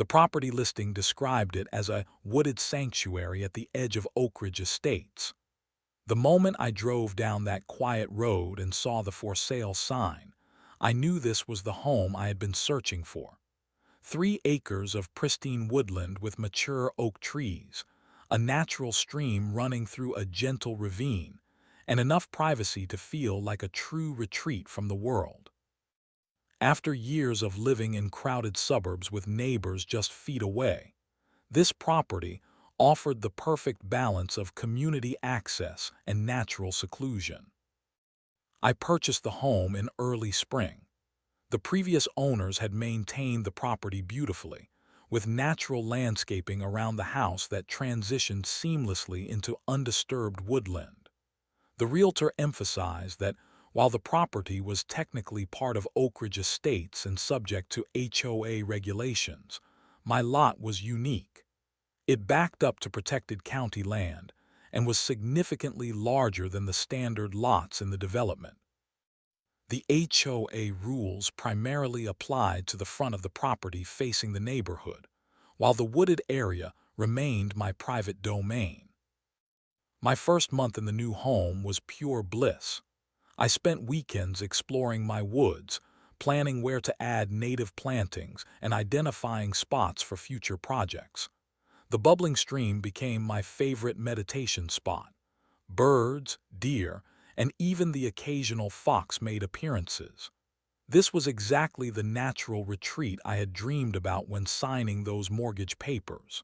The property listing described it as a wooded sanctuary at the edge of Oak Ridge Estates. The moment I drove down that quiet road and saw the for sale sign, I knew this was the home I had been searching for. 3 acres of pristine woodland with mature oak trees, a natural stream running through a gentle ravine, and enough privacy to feel like a true retreat from the world. After years of living in crowded suburbs with neighbors just feet away, this property offered the perfect balance of community access and natural seclusion. I purchased the home in early spring. The previous owners had maintained the property beautifully, with natural landscaping around the house that transitioned seamlessly into undisturbed woodland. The realtor emphasized that while the property was technically part of Oak Ridge Estates and subject to HOA regulations, my lot was unique. It backed up to protected county land and was significantly larger than the standard lots in the development. The HOA rules primarily applied to the front of the property facing the neighborhood, while the wooded area remained my private domain. My first month in the new home was pure bliss. I spent weekends exploring my woods, planning where to add native plantings and identifying spots for future projects. The bubbling stream became my favorite meditation spot. Birds, deer, and even the occasional fox made appearances. This was exactly the natural retreat I had dreamed about when signing those mortgage papers.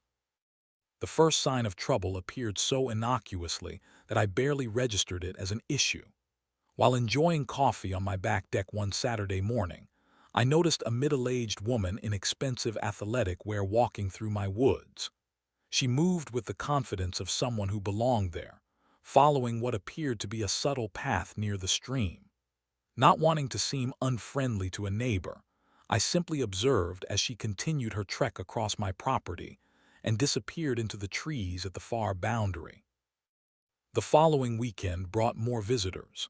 The first sign of trouble appeared so innocuously that I barely registered it as an issue. While enjoying coffee on my back deck one Saturday morning, I noticed a middle-aged woman in expensive athletic wear walking through my woods. She moved with the confidence of someone who belonged there, following what appeared to be a subtle path near the stream. Not wanting to seem unfriendly to a neighbor, I simply observed as she continued her trek across my property and disappeared into the trees at the far boundary. The following weekend brought more visitors.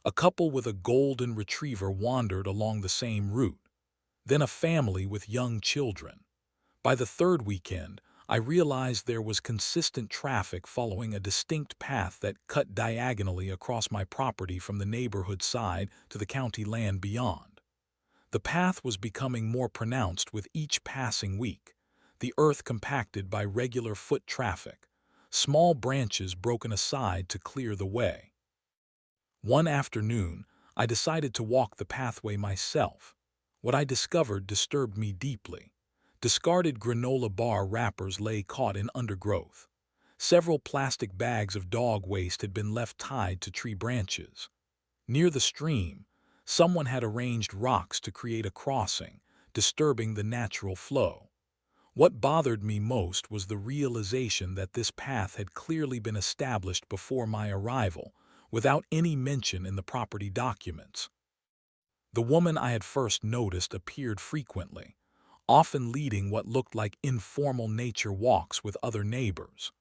A couple with a golden retriever wandered along the same route, then a family with young children. By the third weekend, I realized there was consistent traffic following a distinct path that cut diagonally across my property from the neighborhood side to the county land beyond. The path was becoming more pronounced with each passing week, the earth compacted by regular foot traffic, small branches broken aside to clear the way. One afternoon, I decided to walk the pathway myself. What I discovered disturbed me deeply. Discarded granola bar wrappers lay caught in undergrowth. Several plastic bags of dog waste had been left tied to tree branches. Near the stream, someone had arranged rocks to create a crossing, disturbing the natural flow. What bothered me most was the realization that this path had clearly been established before my arrival, without any mention in the property documents. The woman I had first noticed appeared frequently, often leading what looked like informal nature walks with other neighbors.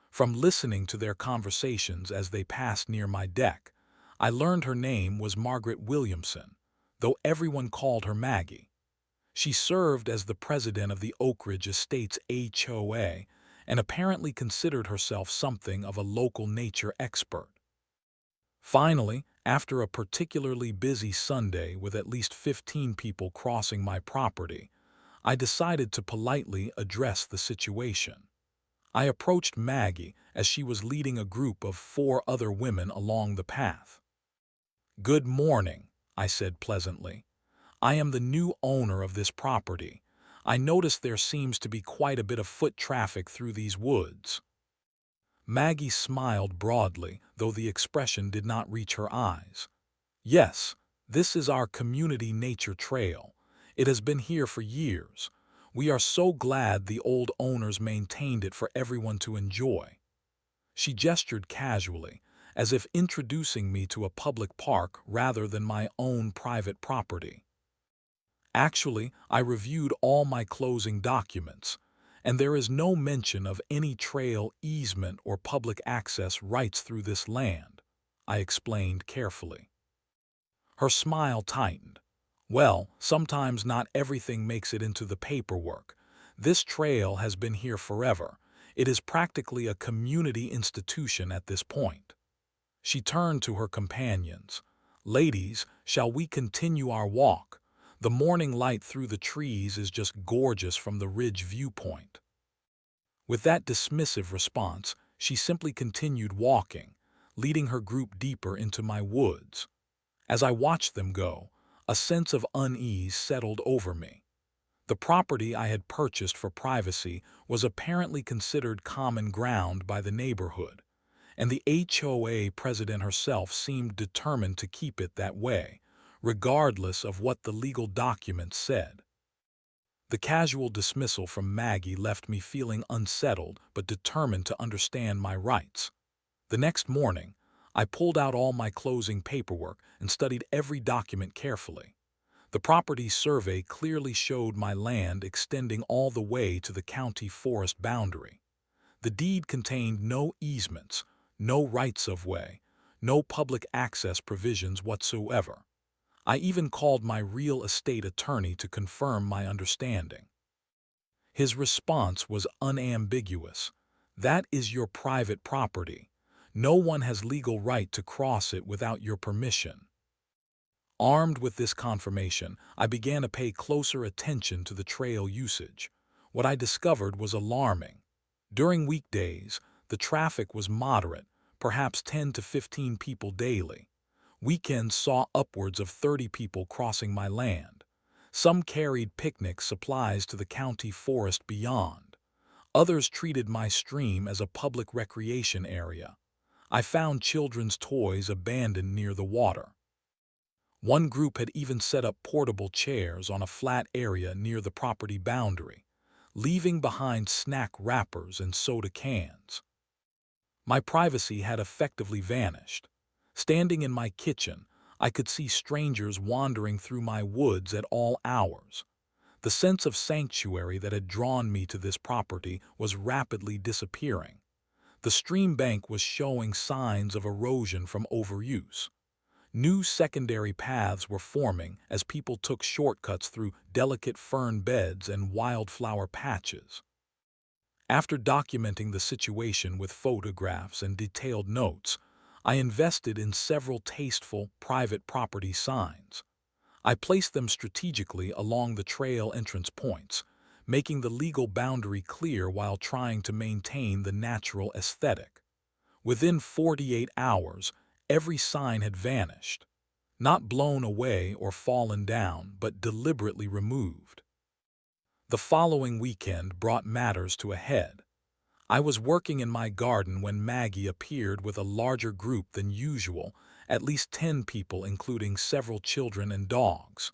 From listening to their conversations as they passed near my deck, I learned her name was Margaret Williamson, though everyone called her Maggie. She served as the president of the Oak Ridge Estates HOA and apparently considered herself something of a local nature expert. Finally, after a particularly busy Sunday with at least 15 people crossing my property, I decided to politely address the situation. I approached Maggie as she was leading a group of 4 other women along the path. "Good morning," I said pleasantly. "I am the new owner of this property. I notice there seems to be quite a bit of foot traffic through these woods." Maggie smiled broadly, though the expression did not reach her eyes. "Yes, this is our community nature trail. It has been here for years. We are so glad the old owners maintained it for everyone to enjoy." She gestured casually, as if introducing me to a public park rather than my own private property. Actually, I reviewed all my closing documents, and there is no mention of any trail, easement, or public access rights through this land, I explained carefully. Her smile tightened. "Well, sometimes not everything makes it into the paperwork. This trail has been here forever. It is practically a community institution at this point." She turned to her companions. "Ladies, shall we continue our walk? The morning light through the trees is just gorgeous from the ridge viewpoint." With that dismissive response, she simply continued walking, leading her group deeper into my woods. As I watched them go, a sense of unease settled over me. The property I had purchased for privacy was apparently considered common ground by the neighborhood, and the HOA president herself seemed determined to keep it that way, regardless of what the legal documents said. The casual dismissal from Maggie left me feeling unsettled but determined to understand my rights. The next morning, I pulled out all my closing paperwork and studied every document carefully. The property survey clearly showed my land extending all the way to the county forest boundary. The deed contained no easements, no rights of way, no public access provisions whatsoever. I even called my real estate attorney to confirm my understanding. His response was unambiguous. "That is your private property. No one has legal right to cross it without your permission." Armed with this confirmation, I began to pay closer attention to the trail usage. What I discovered was alarming. During weekdays, the traffic was moderate, perhaps 10 to 15 people daily. Weekends saw upwards of 30 people crossing my land. Some carried picnic supplies to the county forest beyond. Others treated my stream as a public recreation area. I found children's toys abandoned near the water. One group had even set up portable chairs on a flat area near the property boundary, leaving behind snack wrappers and soda cans. My privacy had effectively vanished. Standing in my kitchen, I could see strangers wandering through my woods at all hours. The sense of sanctuary that had drawn me to this property was rapidly disappearing. The stream bank was showing signs of erosion from overuse. New secondary paths were forming as people took shortcuts through delicate fern beds and wildflower patches. After documenting the situation with photographs and detailed notes, I invested in several tasteful private property signs. I placed them strategically along the trail entrance points, making the legal boundary clear while trying to maintain the natural aesthetic. Within 48 hours, every sign had vanished, not blown away or fallen down, but deliberately removed. The following weekend brought matters to a head. I was working in my garden when Maggie appeared with a larger group than usual, at least 10 people including several children and dogs.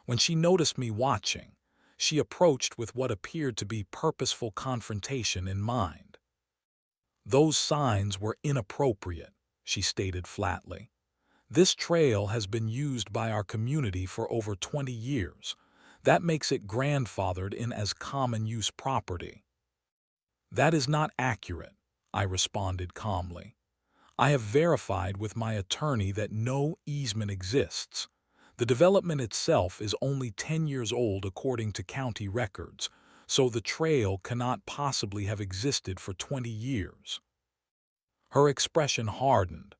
When she noticed me watching, she approached with what appeared to be purposeful confrontation in mind. "Those signs were inappropriate," she stated flatly. "This trail has been used by our community for over 20 years. That makes it grandfathered in as common use property." "That is not accurate," I responded calmly. "I have verified with my attorney that no easement exists. The development itself is only 10 years old according to county records, so the trail cannot possibly have existed for 20 years. Her expression hardened.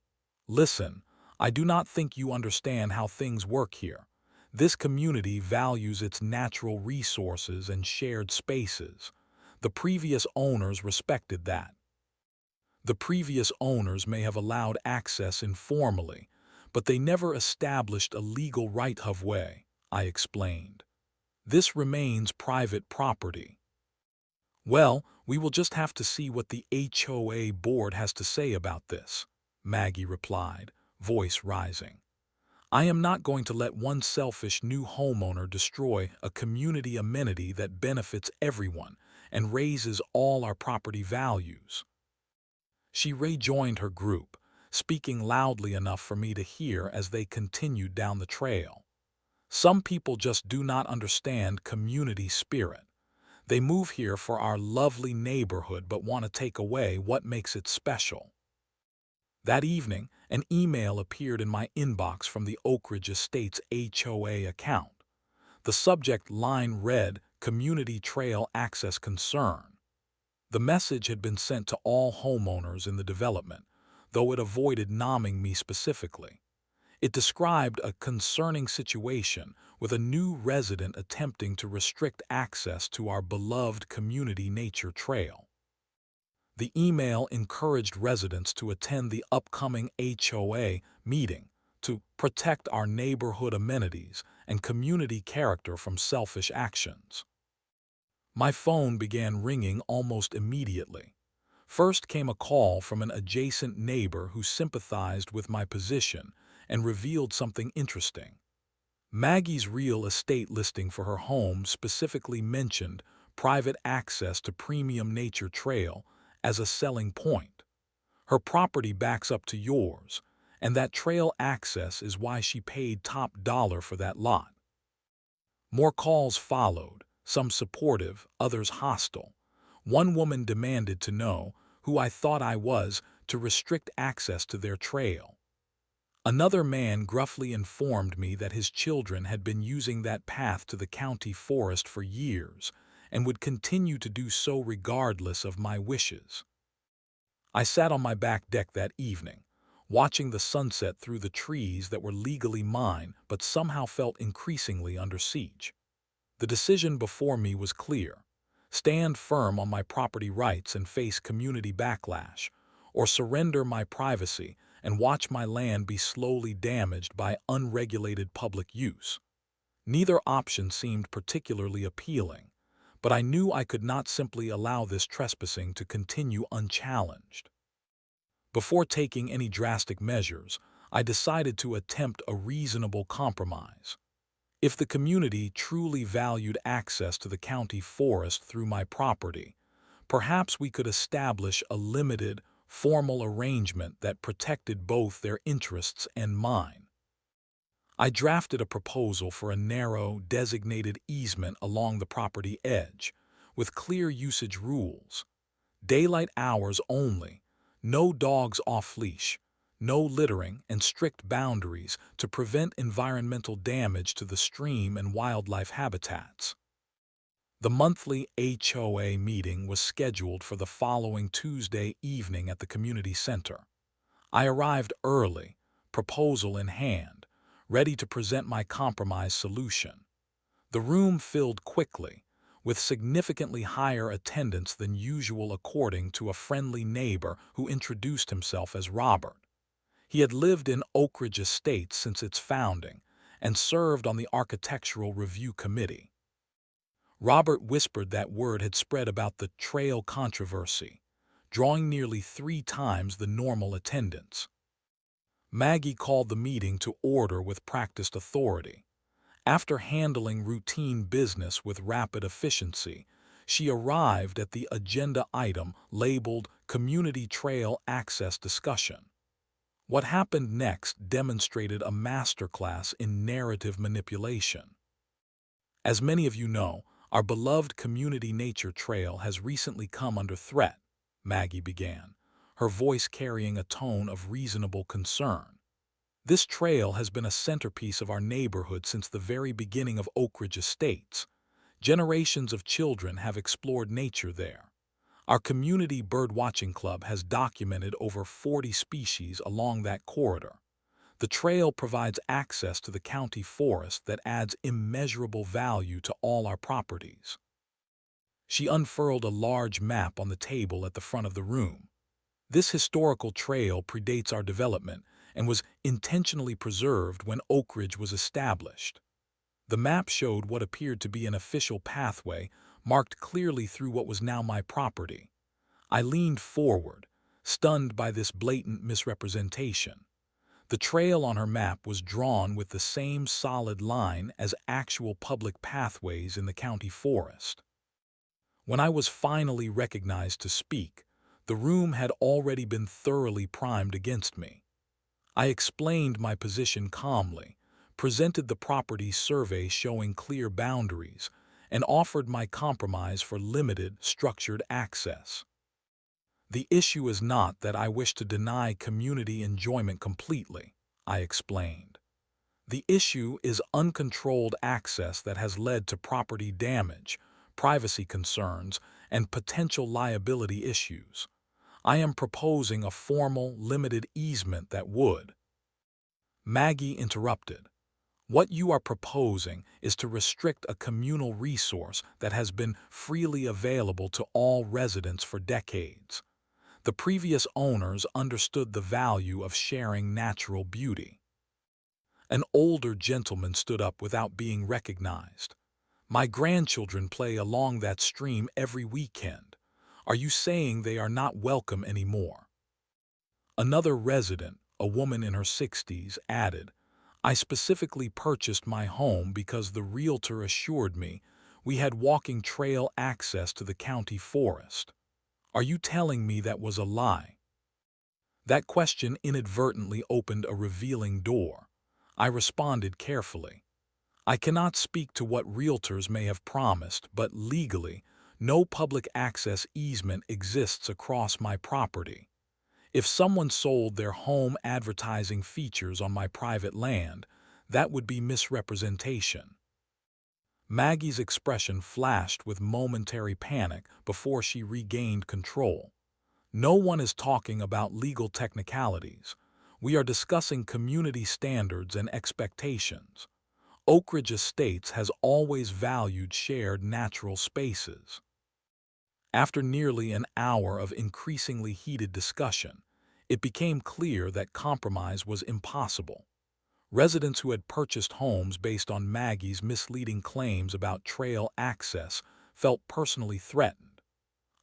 "Listen, I do not think you understand how things work here. This community values its natural resources and shared spaces. The previous owners respected that. The previous owners may have allowed access informally, but they never established a legal right of way," I explained. "This remains private property." "Well, we will just have to see what the HOA board has to say about this," Maggie replied, voice rising. "I am not going to let one selfish new homeowner destroy a community amenity that benefits everyone and raises all our property values." She rejoined her group, speaking loudly enough for me to hear as they continued down the trail. "Some people just do not understand community spirit. They move here for our lovely neighborhood but want to take away what makes it special." That evening, an email appeared in my inbox from the Oak Ridge Estates HOA account. The subject line read, community trail access concern. The message had been sent to all homeowners in the development, though it avoided naming me specifically. It described a concerning situation with a new resident attempting to restrict access to our beloved community nature trail. The email encouraged residents to attend the upcoming HOA meeting to protect our neighborhood amenities and community character from selfish actions. My phone began ringing almost immediately. First came a call from an adjacent neighbor who sympathized with my position and revealed something interesting. Maggie's real estate listing for her home specifically mentioned private access to premium nature trail as a selling point. Her property backs up to yours, and that trail access is why she paid top dollar for that lot. More calls followed, some supportive, others hostile. One woman demanded to know who I thought I was to restrict access to their trail. Another man gruffly informed me that his children had been using that path to the county forest for years and would continue to do so regardless of my wishes. I sat on my back deck that evening, watching the sunset through the trees that were legally mine but somehow felt increasingly under siege. The decision before me was clear: stand firm on my property rights and face community backlash, or surrender my privacy and watch my land be slowly damaged by unregulated public use. Neither option seemed particularly appealing, but I knew I could not simply allow this trespassing to continue unchallenged. Before taking any drastic measures, I decided to attempt a reasonable compromise. If the community truly valued access to the county forest through my property, perhaps we could establish a limited, formal arrangement that protected both their interests and mine. I drafted a proposal for a narrow, designated easement along the property edge, with clear usage rules: daylight hours only, no dogs off-leash, no littering, and strict boundaries to prevent environmental damage to the stream and wildlife habitats. The monthly HOA meeting was scheduled for the following Tuesday evening at the community center. I arrived early, proposal in hand, ready to present my compromise solution. The room filled quickly, with significantly higher attendance than usual according to a friendly neighbor who introduced himself as Robert. He had lived in Oak Ridge Estates since its founding and served on the Architectural Review Committee. Robert whispered that word had spread about the trail controversy, drawing nearly 3 times the normal attendance. Maggie called the meeting to order with practiced authority. After handling routine business with rapid efficiency, she arrived at the agenda item labeled Community Trail Access Discussion. What happened next demonstrated a masterclass in narrative manipulation. As many of you know, our beloved community nature trail has recently come under threat, Maggie began, her voice carrying a tone of reasonable concern. This trail has been a centerpiece of our neighborhood since the very beginning of Oak Ridge Estates. Generations of children have explored nature there. Our community birdwatching club has documented over 40 species along that corridor. The trail provides access to the county forest that adds immeasurable value to all our properties. She unfurled a large map on the table at the front of the room. This historical trail predates our development and was intentionally preserved when Oak Ridge was established. The map showed what appeared to be an official pathway marked clearly through what was now my property. I leaned forward, stunned by this blatant misrepresentation. The trail on her map was drawn with the same solid line as actual public pathways in the county forest. When I was finally recognized to speak, the room had already been thoroughly primed against me. I explained my position calmly, presented the property survey showing clear boundaries, and offered my compromise for limited, structured access. The issue is not that I wish to deny community enjoyment completely, I explained. The issue is uncontrolled access that has led to property damage, privacy concerns, and potential liability issues. I am proposing a formal, limited easement that would. Maggie interrupted. What you are proposing is to restrict a communal resource that has been freely available to all residents for decades. The previous owners understood the value of sharing natural beauty. An older gentleman stood up without being recognized. My grandchildren play along that stream every weekend. Are you saying they are not welcome anymore? Another resident, a woman in her 60s, added, I specifically purchased my home because the realtor assured me we had walking trail access to the county forest. Are you telling me that was a lie? That question inadvertently opened a revealing door. I responded carefully. I cannot speak to what realtors may have promised, but legally, no public access easement exists across my property. If someone sold their home advertising features on my private land, that would be misrepresentation. Maggie's expression flashed with momentary panic before she regained control. No one is talking about legal technicalities. We are discussing community standards and expectations. Oak Ridge Estates has always valued shared natural spaces. After nearly an hour of increasingly heated discussion, it became clear that compromise was impossible. Residents who had purchased homes based on Maggie's misleading claims about trail access felt personally threatened.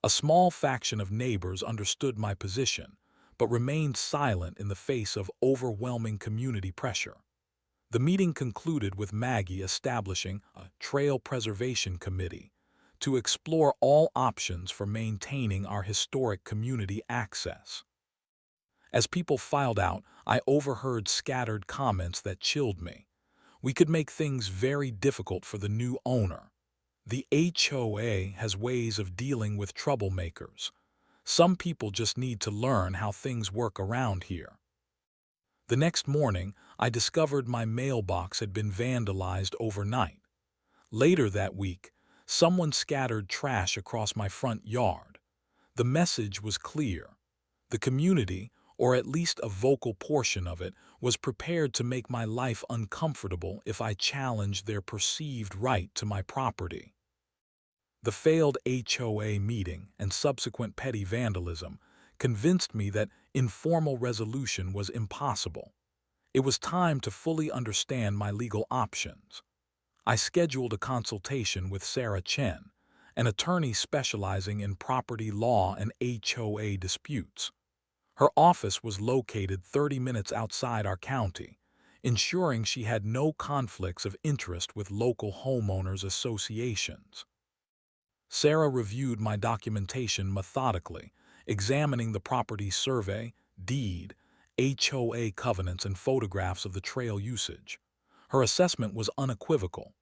A small faction of neighbors understood my position, but remained silent in the face of overwhelming community pressure. The meeting concluded with Maggie establishing a Trail Preservation Committee to explore all options for maintaining our historic community access. As people filed out, I overheard scattered comments that chilled me. We could make things very difficult for the new owner. The HOA has ways of dealing with troublemakers. Some people just need to learn how things work around here. The next morning, I discovered my mailbox had been vandalized overnight. Later that week, someone scattered trash across my front yard. The message was clear. The community, or at least a vocal portion of it, was prepared to make my life uncomfortable if I challenged their perceived right to my property. The failed HOA meeting and subsequent petty vandalism convinced me that informal resolution was impossible. It was time to fully understand my legal options. I scheduled a consultation with Sarah Chen, an attorney specializing in property law and HOA disputes. Her office was located 30 minutes outside our county, ensuring she had no conflicts of interest with local homeowners associations. Sarah reviewed my documentation methodically, examining the property survey, deed, HOA covenants, and photographs of the trail usage. Her assessment was unequivocal.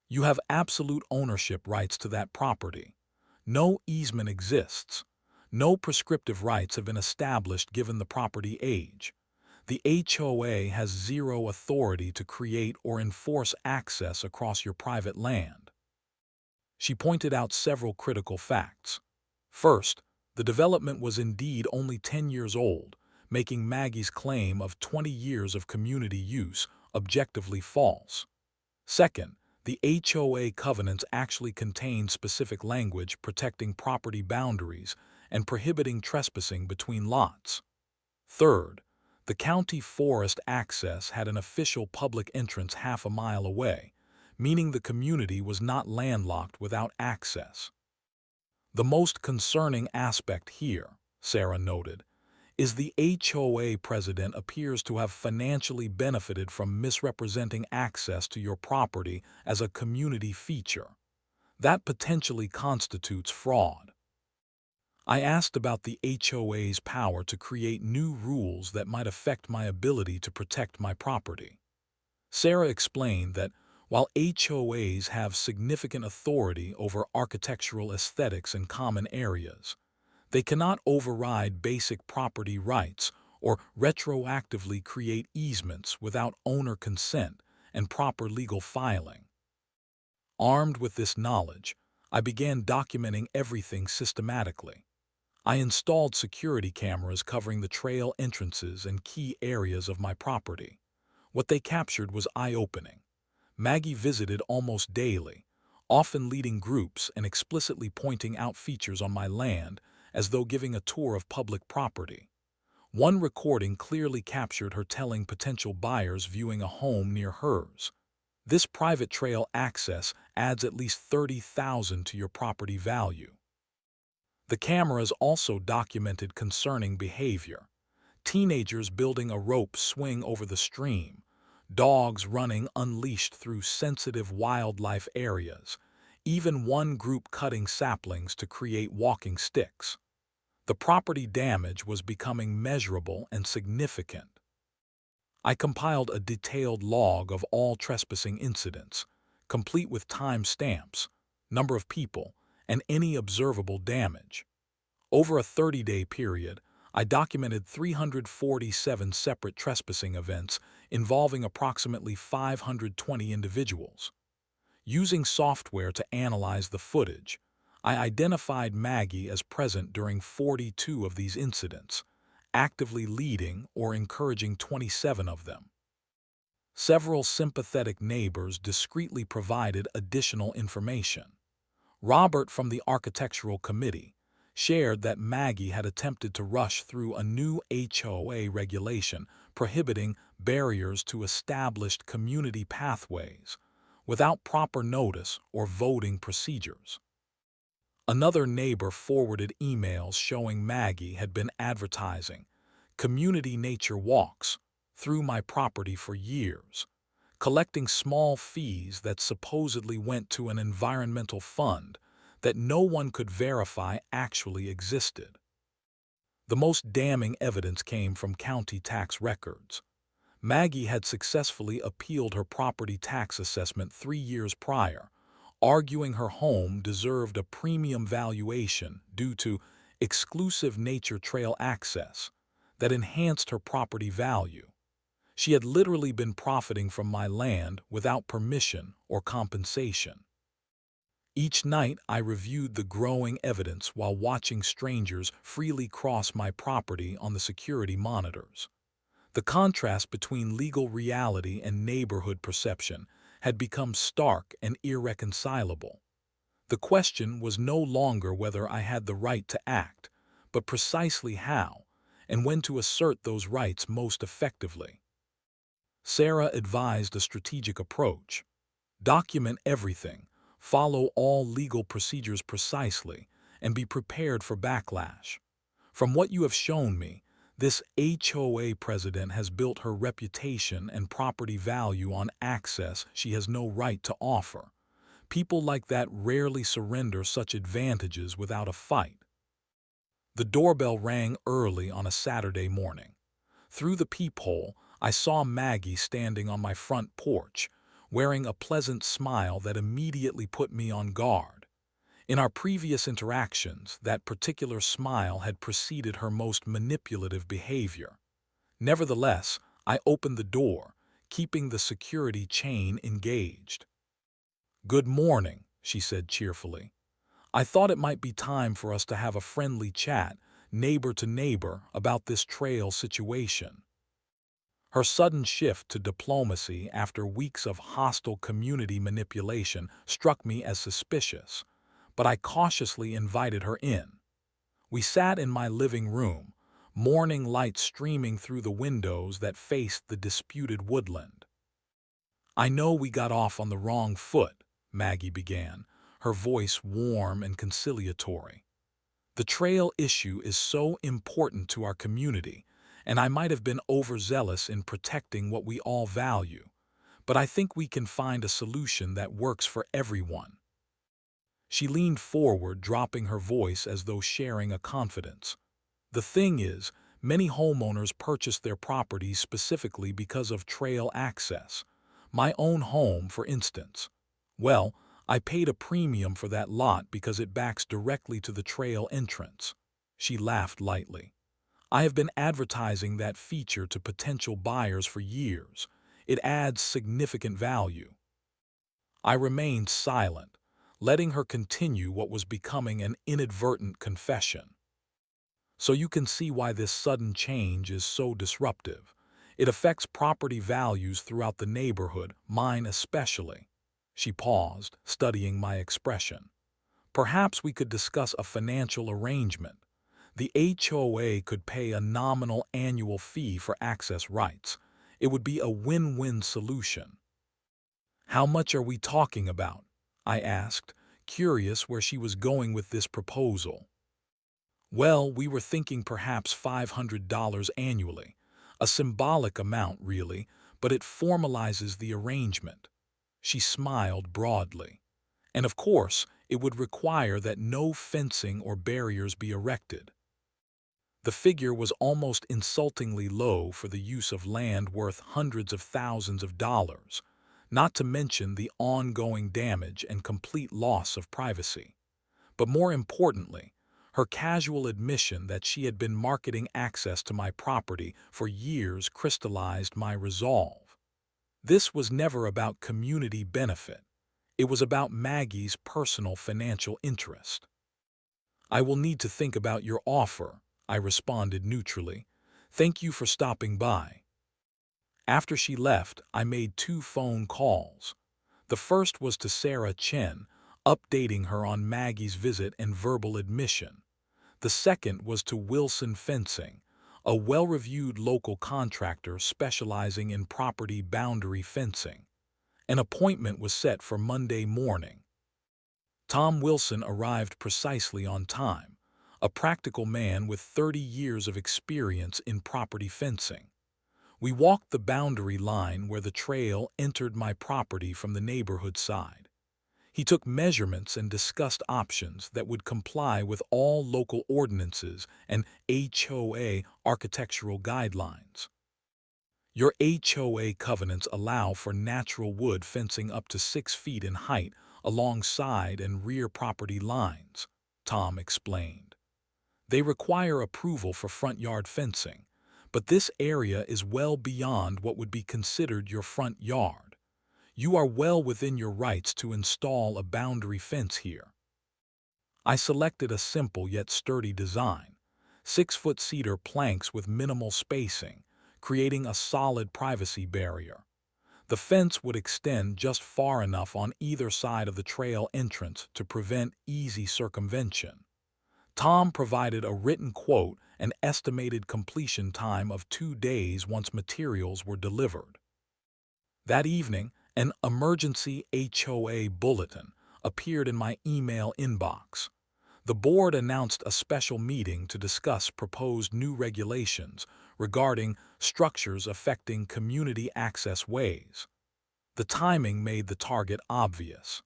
You have absolute ownership rights to that property. No easement exists. No prescriptive rights have been established given the property age. The HOA has zero authority to create or enforce access across your private land. She pointed out several critical facts. First, the development was indeed only 10 years old, making Maggie's claim of 20 years of community use objectively false. Second, the HOA covenants actually contain specific language protecting property boundaries and prohibiting trespassing between lots. Third, the county forest access had an official public entrance half a mile away, meaning the community was not landlocked without access. The most concerning aspect here, Sarah noted, is the HOA president appears to have financially benefited from misrepresenting access to your property as a community feature. That potentially constitutes fraud. I asked about the HOA's power to create new rules that might affect my ability to protect my property. Sarah explained that while HOAs have significant authority over architectural aesthetics in common areas, they cannot override basic property rights or retroactively create easements without owner consent and proper legal filing. Armed with this knowledge, I began documenting everything systematically. I installed security cameras covering the trail entrances and key areas of my property. What they captured was eye-opening. Maggie visited almost daily, often leading groups and explicitly pointing out features on my land as though giving a tour of public property. One recording clearly captured her telling potential buyers viewing a home near hers, "This private trail access adds at least $30,000 to your property value." The cameras also documented concerning behavior. Teenagers building a rope swing over the stream, dogs running unleashed through sensitive wildlife areas, even one group cutting saplings to create walking sticks. The property damage was becoming measurable and significant. I compiled a detailed log of all trespassing incidents, complete with time stamps, number of people, and any observable damage. Over a 30-day period, I documented 347 separate trespassing events involving approximately 520 individuals. Using software to analyze the footage, I identified Maggie as present during 42 of these incidents, actively leading or encouraging 27 of them. Several sympathetic neighbors discreetly provided additional information. Robert from the Architectural Committee shared that Maggie had attempted to rush through a new HOA regulation prohibiting barriers to established community pathways without proper notice or voting procedures. Another neighbor forwarded emails showing Maggie had been advertising community nature walks through my property for years, collecting small fees that supposedly went to an environmental fund that no one could verify actually existed. The most damning evidence came from county tax records. Maggie had successfully appealed her property tax assessment 3 years prior, arguing her home deserved a premium valuation due to exclusive nature trail access that enhanced her property value. She had literally been profiting from my land without permission or compensation. Each night I reviewed the growing evidence while watching strangers freely cross my property on the security monitors. The contrast between legal reality and neighborhood perception had become stark and irreconcilable. The question was no longer whether I had the right to act, but precisely how and when to assert those rights most effectively. Sarah advised a strategic approach. Document everything, follow all legal procedures precisely, and be prepared for backlash. From what you have shown me, this HOA president has built her reputation and property value on access she has no right to offer. People like that rarely surrender such advantages without a fight. The doorbell rang early on a Saturday morning. Through the peephole, I saw Maggie standing on my front porch, wearing a pleasant smile that immediately put me on guard. In our previous interactions, that particular smile had preceded her most manipulative behavior. Nevertheless, I opened the door, keeping the security chain engaged. "Good morning," she said cheerfully. "I thought it might be time for us to have a friendly chat, neighbor to neighbor, about this trail situation." Her sudden shift to diplomacy after weeks of hostile community manipulation struck me as suspicious, but I cautiously invited her in. We sat in my living room, morning light streaming through the windows that faced the disputed woodland. "I know we got off on the wrong foot," Maggie began, her voice warm and conciliatory. "The trail issue is so important to our community, and I might have been overzealous in protecting what we all value, but I think we can find a solution that works for everyone." She leaned forward, dropping her voice as though sharing a confidence. "The thing is, many homeowners purchase their properties specifically because of trail access. My own home, for instance. Well, I paid a premium for that lot because it backs directly to the trail entrance." She laughed lightly. "I have been advertising that feature to potential buyers for years. It adds significant value." I remained silent, letting her continue what was becoming an inadvertent confession. So you can see why this sudden change is so disruptive. It affects property values throughout the neighborhood, mine especially. She paused, studying my expression. Perhaps we could discuss a financial arrangement. The HOA could pay a nominal annual fee for access rights. It would be a win-win solution. How much are we talking about? I asked, curious where she was going with this proposal. Well, we were thinking perhaps $500 annually. A symbolic amount, really, but it formalizes the arrangement. She smiled broadly. And of course, it would require that no fencing or barriers be erected. The figure was almost insultingly low for the use of land worth hundreds of thousands of dollars, not to mention the ongoing damage and complete loss of privacy. But more importantly, her casual admission that she had been marketing access to my property for years crystallized my resolve. This was never about community benefit. It was about Maggie's personal financial interest. I will need to think about your offer, I responded neutrally. Thank you for stopping by. After she left, I made 2 phone calls. The first was to Sarah Chen, updating her on Maggie's visit and verbal admission. The second was to Wilson Fencing, a well-reviewed local contractor specializing in property boundary fencing. An appointment was set for Monday morning. Tom Wilson arrived precisely on time, a practical man with 30 years of experience in property fencing. We walked the boundary line where the trail entered my property from the neighborhood side. He took measurements and discussed options that would comply with all local ordinances and HOA architectural guidelines. Your HOA covenants allow for natural wood fencing up to 6 feet in height along side and rear property lines, Tom explained. They require approval for front yard fencing, but this area is well beyond what would be considered your front yard. You are well within your rights to install a boundary fence here. I selected a simple yet sturdy design, 6-foot cedar planks with minimal spacing, creating a solid privacy barrier. The fence would extend just far enough on either side of the trail entrance to prevent easy circumvention. Tom provided a written quote and estimated completion time of 2 days once materials were delivered. That evening, an emergency HOA bulletin appeared in my email inbox. The board announced a special meeting to discuss proposed new regulations regarding structures affecting community access ways. The timing made the target obvious.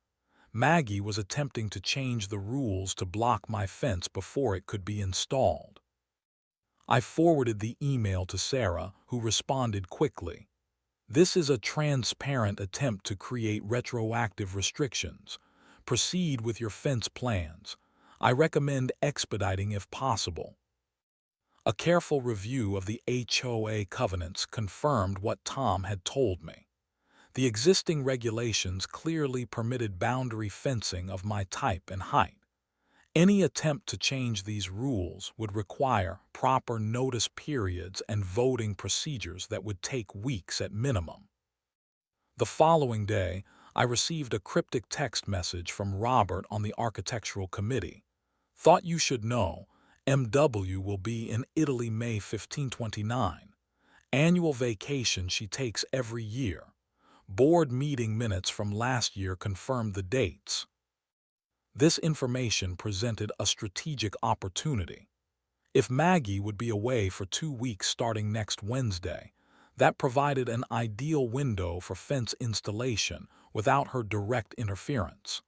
Maggie was attempting to change the rules to block my fence before it could be installed. I forwarded the email to Sarah, who responded quickly. This is a transparent attempt to create retroactive restrictions. Proceed with your fence plans. I recommend expediting if possible. A careful review of the HOA covenants confirmed what Tom had told me. The existing regulations clearly permitted boundary fencing of my type and height. Any attempt to change these rules would require proper notice periods and voting procedures that would take weeks at minimum. The following day, I received a cryptic text message from Robert on the architectural committee. Thought you should know, MW will be in Italy May 1529. Annual vacation she takes every year. Board meeting minutes from last year confirmed the dates. This information presented a strategic opportunity. If Maggie would be away for 2 weeks starting next Wednesday, that provided an ideal window for fence installation without her direct interference.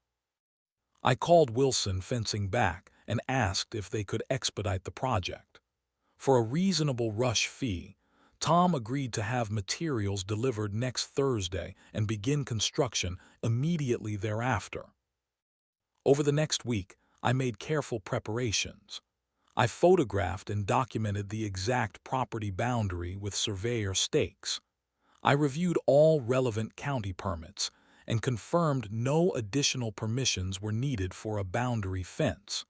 I called Wilson Fencing back and asked if they could expedite the project. For a reasonable rush fee, Tom agreed to have materials delivered next Thursday and begin construction immediately thereafter. Over the next week, I made careful preparations. I photographed and documented the exact property boundary with surveyor stakes. I reviewed all relevant county permits, and confirmed no additional permissions were needed for a boundary fence.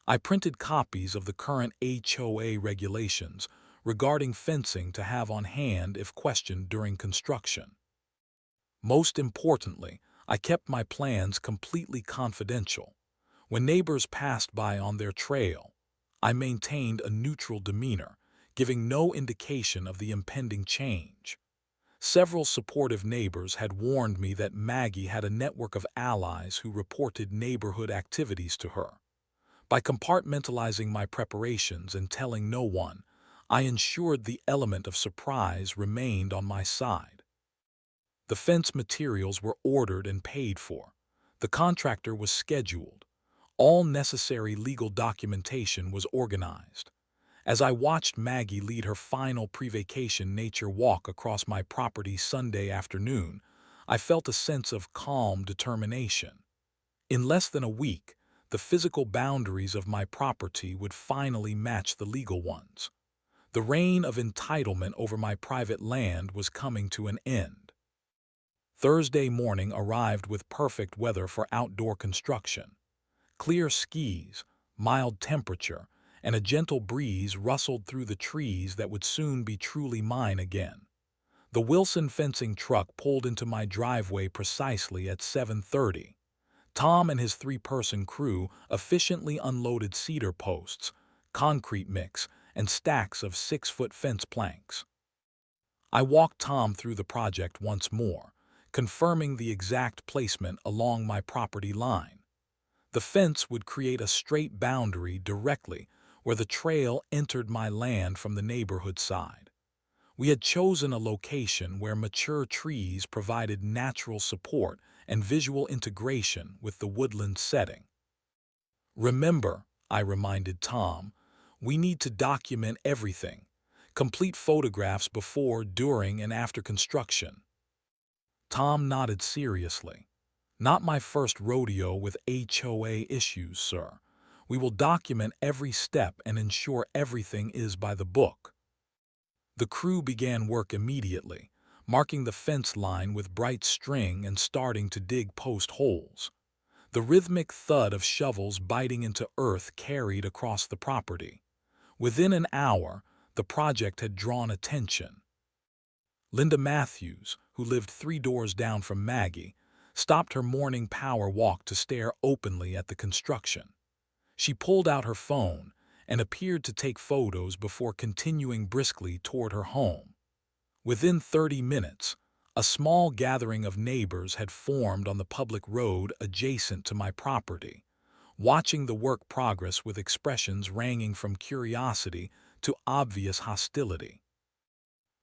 I printed copies of the current HOA regulations regarding fencing to have on hand if questioned during construction. Most importantly, I kept my plans completely confidential. When neighbors passed by on their trail, I maintained a neutral demeanor, giving no indication of the impending change. Several supportive neighbors had warned me that Maggie had a network of allies who reported neighborhood activities to her. By compartmentalizing my preparations and telling no one, I ensured the element of surprise remained on my side. The fence materials were ordered and paid for. The contractor was scheduled. All necessary legal documentation was organized. As I watched Maggie lead her final pre-vacation nature walk across my property Sunday afternoon, I felt a sense of calm determination. In less than a week, the physical boundaries of my property would finally match the legal ones. The reign of entitlement over my private land was coming to an end. Thursday morning arrived with perfect weather for outdoor construction. Clear skies, mild temperature, and a gentle breeze rustled through the trees that would soon be truly mine again. The Wilson fencing truck pulled into my driveway precisely at 7:30. Tom and his three-person crew efficiently unloaded cedar posts, concrete mix, and stacks of 6-foot fence planks. I walked Tom through the project once more, confirming the exact placement along my property line. The fence would create a straight boundary directly where the trail entered my land from the neighborhood side. We had chosen a location where mature trees provided natural support and visual integration with the woodland setting. Remember, I reminded Tom, we need to document everything. Complete photographs before, during, and after construction. Tom nodded seriously. Not my first rodeo with HOA issues, sir. We will document every step and ensure everything is by the book. The crew began work immediately, marking the fence line with bright string and starting to dig post holes. The rhythmic thud of shovels biting into earth carried across the property. Within an hour, the project had drawn attention. Linda Matthews, who lived 3 doors down from Maggie, stopped her morning power walk to stare openly at the construction. She pulled out her phone and appeared to take photos before continuing briskly toward her home. Within 30 minutes, a small gathering of neighbors had formed on the public road adjacent to my property, watching the work progress with expressions ranging from curiosity to obvious hostility.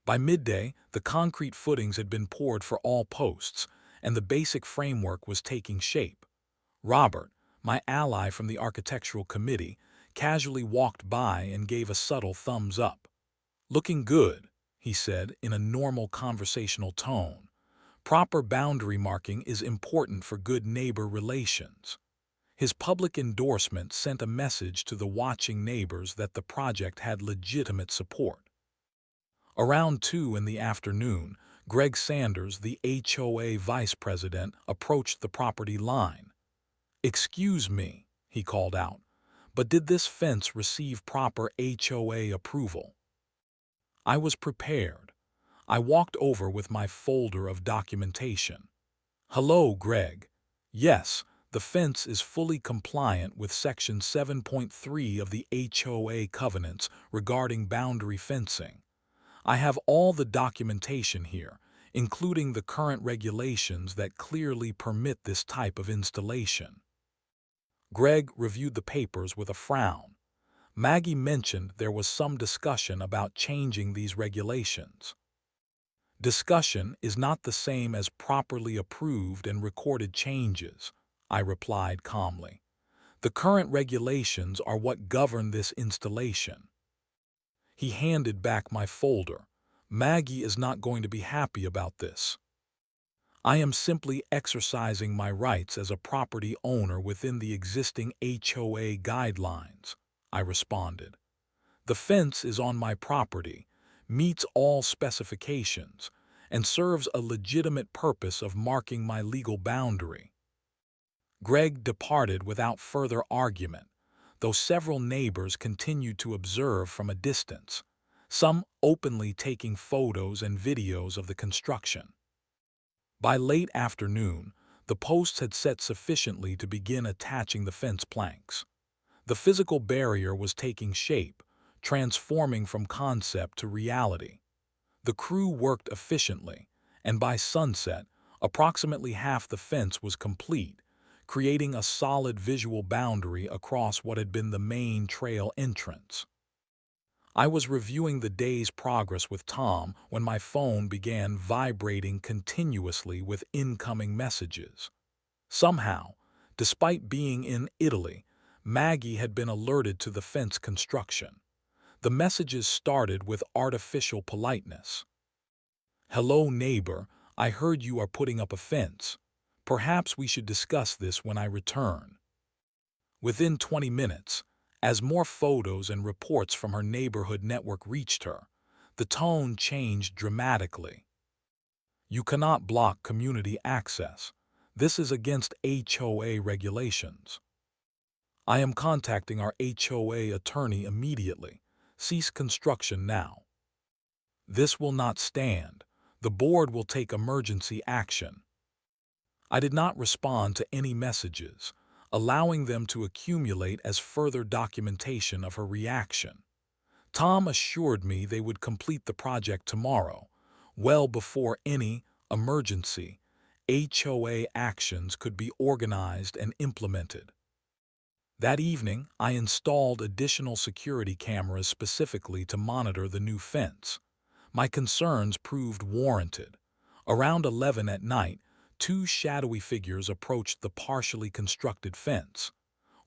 By midday, the concrete footings had been poured for all posts, and the basic framework was taking shape. Robert, my ally from the architectural committee, casually walked by and gave a subtle thumbs up. "Looking good," he said in a normal conversational tone. "Proper boundary marking is important for good neighbor relations." His public endorsement sent a message to the watching neighbors that the project had legitimate support. Around 2 in the afternoon, Greg Sanders, the HOA vice president, approached the property line. "Excuse me," he called out, "but did this fence receive proper HOA approval?" I was prepared. I walked over with my folder of documentation. "Hello, Greg. Yes, the fence is fully compliant with Section 7.3 of the HOA covenants regarding boundary fencing. I have all the documentation here, including the current regulations that clearly permit this type of installation." Greg reviewed the papers with a frown. Maggie mentioned there was some discussion about changing these regulations. "Discussion is not the same as properly approved and recorded changes," I replied calmly. "The current regulations are what govern this installation." He handed back my folder. "Maggie is not going to be happy about this." "I am simply exercising my rights as a property owner within the existing HOA guidelines," I responded. "The fence is on my property, meets all specifications, and serves a legitimate purpose of marking my legal boundary. Greg departed without further argument, though several neighbors continued to observe from a distance, some openly taking photos and videos of the construction. By late afternoon, the posts had set sufficiently to begin attaching the fence planks. The physical barrier was taking shape, transforming from concept to reality. The crew worked efficiently, and by sunset, approximately half the fence was complete, creating a solid visual boundary across what had been the main trail entrance. I was reviewing the day's progress with Tom when my phone began vibrating continuously with incoming messages. Somehow, despite being in Italy, Maggie had been alerted to the fence construction. The messages started with artificial politeness. "Hello, neighbor, I heard you are putting up a fence. Perhaps we should discuss this when I return." Within 20 minutes, as more photos and reports from her neighborhood network reached her, the tone changed dramatically. "You cannot block community access. This is against HOA regulations. I am contacting our HOA attorney immediately. Cease construction now. This will not stand. The board will take emergency action." I did not respond to any messages, allowing them to accumulate as further documentation of her reaction. Tom assured me they would complete the project tomorrow, well before any emergency HOA actions could be organized and implemented. That evening, I installed additional security cameras specifically to monitor the new fence. My concerns proved warranted. Around 11 at night, two shadowy figures approached the partially constructed fence.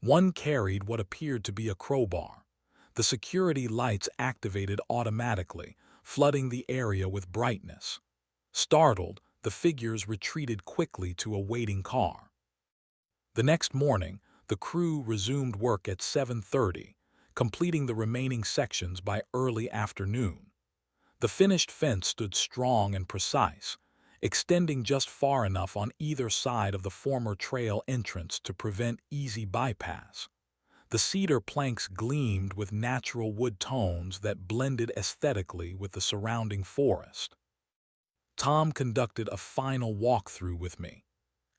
One carried what appeared to be a crowbar. The security lights activated automatically, flooding the area with brightness. Startled, the figures retreated quickly to a waiting car. The next morning, the crew resumed work at 7:30, completing the remaining sections by early afternoon. The finished fence stood strong and precise, extending just far enough on either side of the former trail entrance to prevent easy bypass. The cedar planks gleamed with natural wood tones that blended aesthetically with the surrounding forest. Tom conducted a final walkthrough with me.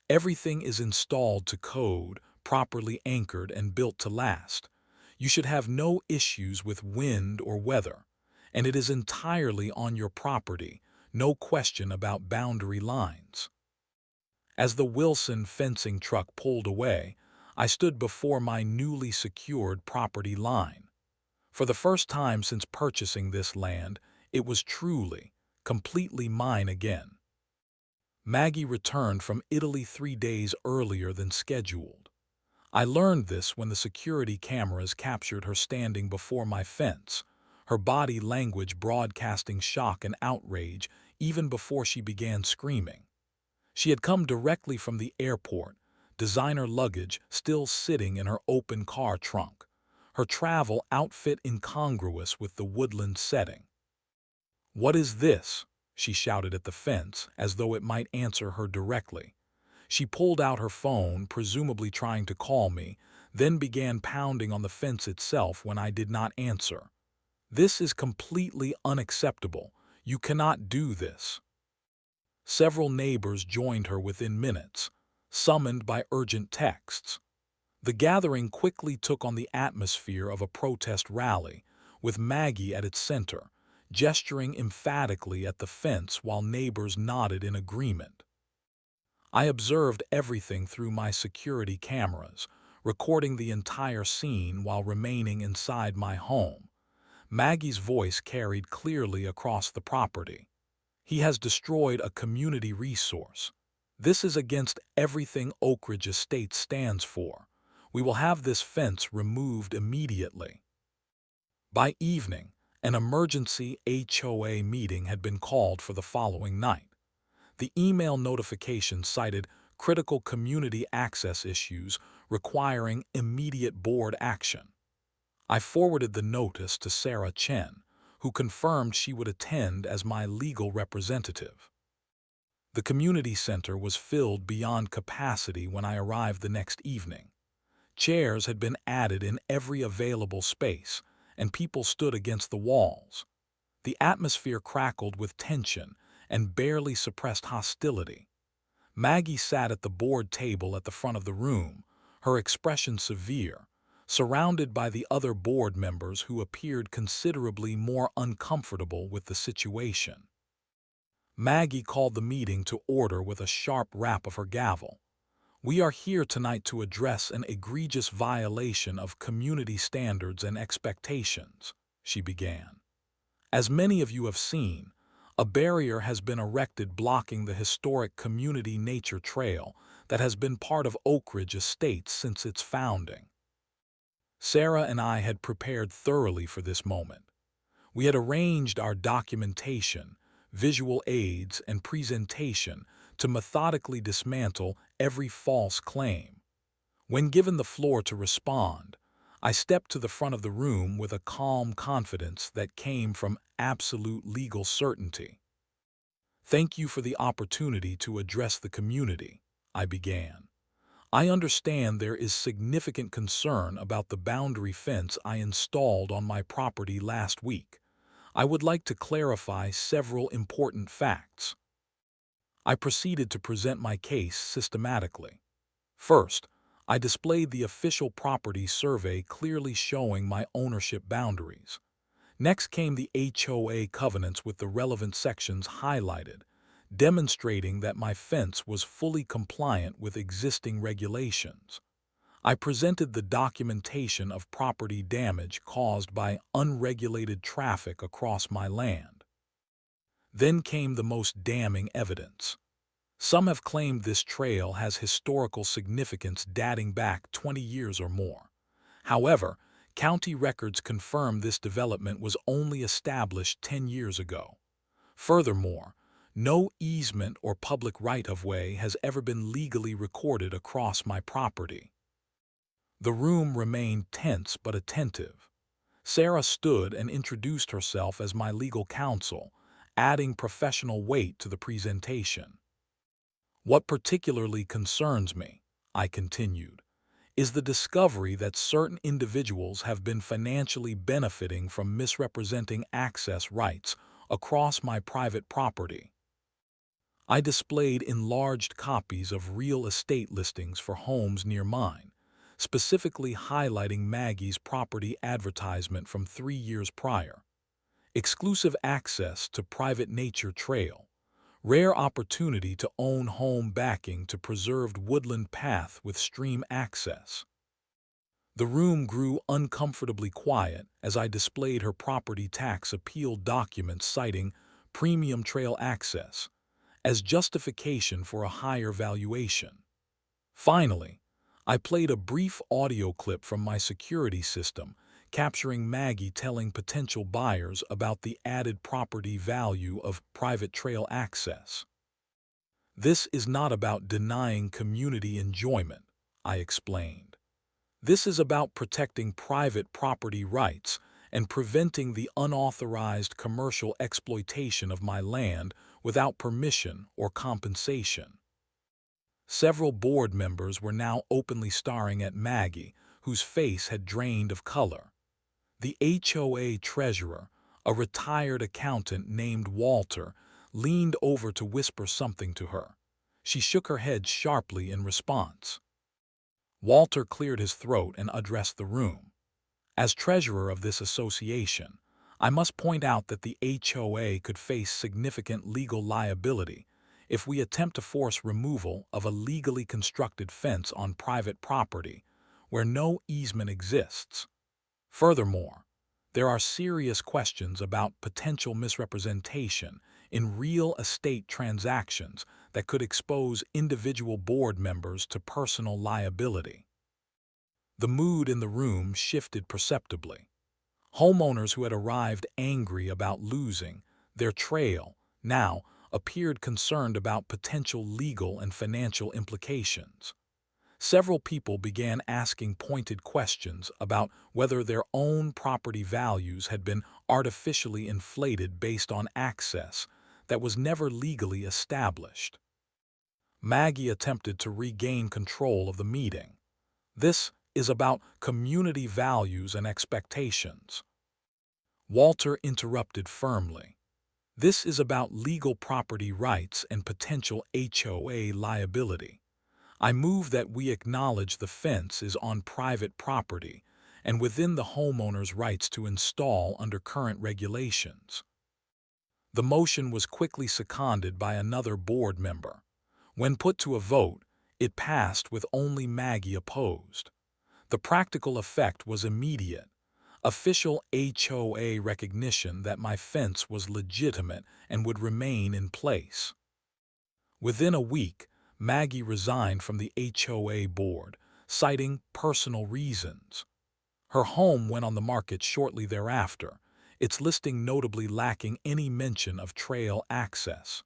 "Everything is installed to code, properly anchored and built to last. You should have no issues with wind or weather, and it is entirely on your property, no question about boundary lines." As the Wilson fencing truck pulled away, I stood before my newly secured property line. For the first time since purchasing this land, it was truly, completely mine again. Maggie returned from Italy 3 days earlier than scheduled. I learned this when the security cameras captured her standing before my fence, her body language broadcasting shock and outrage even before she began screaming. She had come directly from the airport, designer luggage still sitting in her open car trunk, her travel outfit incongruous with the woodland setting. "What is this?" she shouted at the fence as though it might answer her directly. She pulled out her phone, presumably trying to call me, then began pounding on the fence itself when I did not answer. "This is completely unacceptable. You cannot do this." Several neighbors joined her within minutes, summoned by urgent texts. The gathering quickly took on the atmosphere of a protest rally, with Maggie at its center, gesturing emphatically at the fence while neighbors nodded in agreement. I observed everything through my security cameras, recording the entire scene while remaining inside my home. Maggie's voice carried clearly across the property. "He has destroyed a community resource. This is against everything Oak Ridge Estates stands for. We will have this fence removed immediately." By evening, an emergency HOA meeting had been called for the following night. The email notification cited critical community access issues requiring immediate board action. I forwarded the notice to Sarah Chen, who confirmed she would attend as my legal representative. The community center was filled beyond capacity when I arrived the next evening. Chairs had been added in every available space, and people stood against the walls. The atmosphere crackled with tension and barely suppressed hostility. Maggie sat at the board table at the front of the room, her expression severe, surrounded by the other board members who appeared considerably more uncomfortable with the situation. Maggie called the meeting to order with a sharp rap of her gavel. "We are here tonight to address an egregious violation of community standards and expectations," she began. "As many of you have seen, a barrier has been erected blocking the historic community nature trail that has been part of Oak Ridge Estates since its founding." Sarah and I had prepared thoroughly for this moment. We had arranged our documentation, visual aids, and presentation to methodically dismantle every false claim. When given the floor to respond, I stepped to the front of the room with a calm confidence that came from absolute legal certainty. "Thank you for the opportunity to address the community," I began. "I understand there is significant concern about the boundary fence I installed on my property last week. I would like to clarify several important facts." I proceeded to present my case systematically. First, I displayed the official property survey clearly showing my ownership boundaries. Next came the HOA covenants with the relevant sections highlighted, demonstrating that my fence was fully compliant with existing regulations. I presented the documentation of property damage caused by unregulated traffic across my land. Then came the most damning evidence. Some have claimed this trail has historical significance dating back 20 years or more. However, county records confirm this development was only established 10 years ago. Furthermore, no easement or public right-of-way has ever been legally recorded across my property. The room remained tense but attentive. Sarah stood and introduced herself as my legal counsel, adding professional weight to the presentation. "What particularly concerns me," I continued, "is the discovery that certain individuals have been financially benefiting from misrepresenting access rights across my private property." I displayed enlarged copies of real estate listings for homes near mine, specifically highlighting Maggie's property advertisement from 3 years prior. Exclusive access to private nature trail, rare opportunity to own home backing to preserved woodland path with stream access. The room grew uncomfortably quiet as I displayed her property tax appeal documents citing premium trail access as justification for a higher valuation. Finally, I played a brief audio clip from my security system, capturing Maggie telling potential buyers about the added property value of private trail access. "This is not about denying community enjoyment," I explained. "This is about protecting private property rights and preventing the unauthorized commercial exploitation of my land without permission or compensation." Several board members were now openly staring at Maggie, whose face had drained of color. The HOA treasurer, a retired accountant named Walter, leaned over to whisper something to her. She shook her head sharply in response. Walter cleared his throat and addressed the room. "As treasurer of this association, I must point out that the HOA could face significant legal liability if we attempt to force removal of a legally constructed fence on private property where no easement exists. Furthermore, there are serious questions about potential misrepresentation in real estate transactions that could expose individual board members to personal liability." The mood in the room shifted perceptibly. Homeowners who had arrived angry about losing their trail now appeared concerned about potential legal and financial implications. Several people began asking pointed questions about whether their own property values had been artificially inflated based on access that was never legally established. Maggie attempted to regain control of the meeting. This is about community values and expectations. Walter interrupted firmly. This is about legal property rights and potential HOA liability. I move that we acknowledge the fence is on private property and within the homeowner's rights to install under current regulations. The motion was quickly seconded by another board member. When put to a vote, it passed with only Maggie opposed. The practical effect was immediate. Official HOA recognition that my fence was legitimate and would remain in place. Within a week, Maggie resigned from the HOA board, citing personal reasons. Her home went on the market shortly thereafter, its listing notably lacking any mention of trail access.